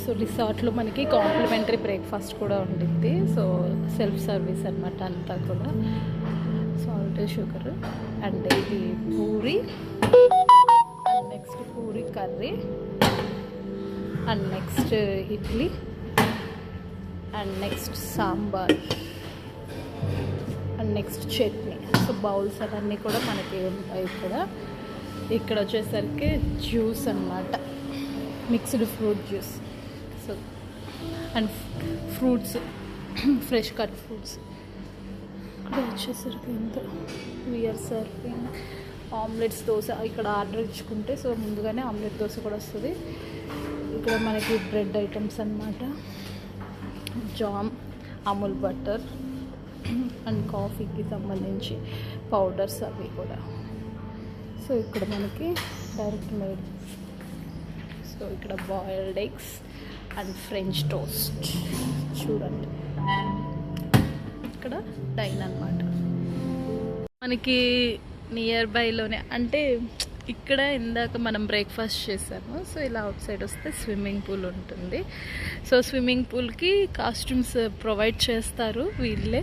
So రిసార్ట్లో మనకి complementary breakfast కూడా ఉండిద్ది. సో సెల్ఫ్ సర్వీస్ అనమాట అంతా కూడా. సాల్ట్ షుగర్ అండ్ ఇది puri and next puri curry and next idli and next sambar and next chutney. So bowls అవన్నీ కూడా మనకి ఉంటాయి ఇక్కడ వచ్చేసరికి జ్యూస్ అన్నమాట, mixed fruit juice. So and fruits, fresh cut fruits. ఇక్కడ వచ్చేసరికి ఎంత వీఆర్ సర్వింగ్ ఆమ్లెట్స్, దోశ. ఇక్కడ ఆర్డర్ ఇచ్చుకుంటే సో ముందుగానే ఆమ్లెట్ దోశ కూడా వస్తుంది. ఇక్కడ మనకి బ్రెడ్ ఐటమ్స్ అన్నమాట, జామ్, అమూల్ బటర్ అండ్ కాఫీకి సంబంధించి పౌడర్స్ అవి కూడా. సో ఇక్కడ మనకి డైరెక్ట్ మేడ్. సో ఇక్కడ boiled eggs and French toast చూడండి. ఇక్కడ డైన్ అన్నమాట మనకి నియర్ బైలోనే. అంటే ఇక్కడ ఇందాక మనం బ్రేక్ఫాస్ట్ చేసాము. సో ఇలా అవుట్ సైడ్ వస్తే స్విమ్మింగ్ పూల్ ఉంటుంది. సో స్విమ్మింగ్ పూల్కి కాస్ట్యూమ్స్ ప్రొవైడ్ చేస్తారు వీళ్ళే.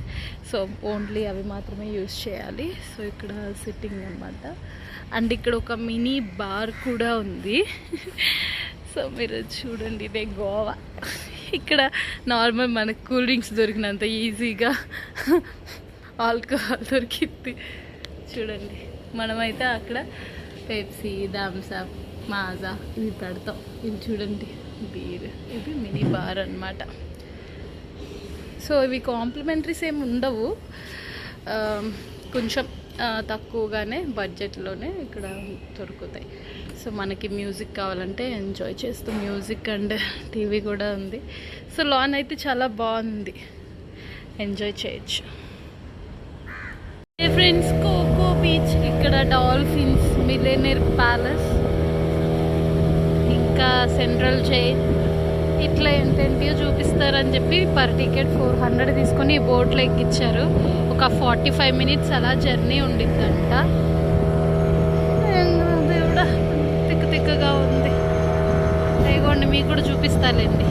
సో ఓన్లీ అవి మాత్రమే యూజ్ చేయాలి. సో ఇక్కడ సిట్టింగ్ అన్నమాట. అండ్ ఇక్కడ ఒక మినీ బార్ కూడా ఉంది. సో మీరు చూడండి, ఇదే గోవా. ఇక్కడ నార్మల్ మనకు కూల్ డ్రింక్స్ దొరికినంత ఈజీగా ఆల్కహాల్ దొరికింది చూడండి. మనమైతే అక్కడ పెప్సీ, థమ్సప్, మాజా ఇవి పెడతాం. ఇవి చూడండి బీర్. ఇది మినీ బార్ అన్నమాట. సో ఇవి కాంప్లిమెంటరీస్ ఏమి ఉండవు, కొంచెం తక్కువగానే బడ్జెట్లోనే ఇక్కడ దొరుకుతాయి. సో మనకి మ్యూజిక్ కావాలంటే ఎంజాయ్ చేస్తూ మ్యూజిక్ అండ్ టీవీ కూడా ఉంది. సో లాన్ అయితే చాలా బాగుంది, ఎంజాయ్ చేయొచ్చు. ఫ్రెండ్స్ కోకో బీచ్, ఇక్కడ డాల్ఫిన్స్, మిలేనియర్ ప్యాలెస్, ఇంకా సెంట్రల్ చైన్, ఇట్లా ఏంటంటే చూపిస్తారని చెప్పి పర్ టికెట్ 400 తీసుకొని బోట్లో ఎక్కిచ్చారు. ఒక 45 minutes అలా జర్నీ ఉండిద్దంట. దేవుడా తిక్కగా ఉంది. ఇదిగోండి మీకు కూడా చూపిస్తాలేండి.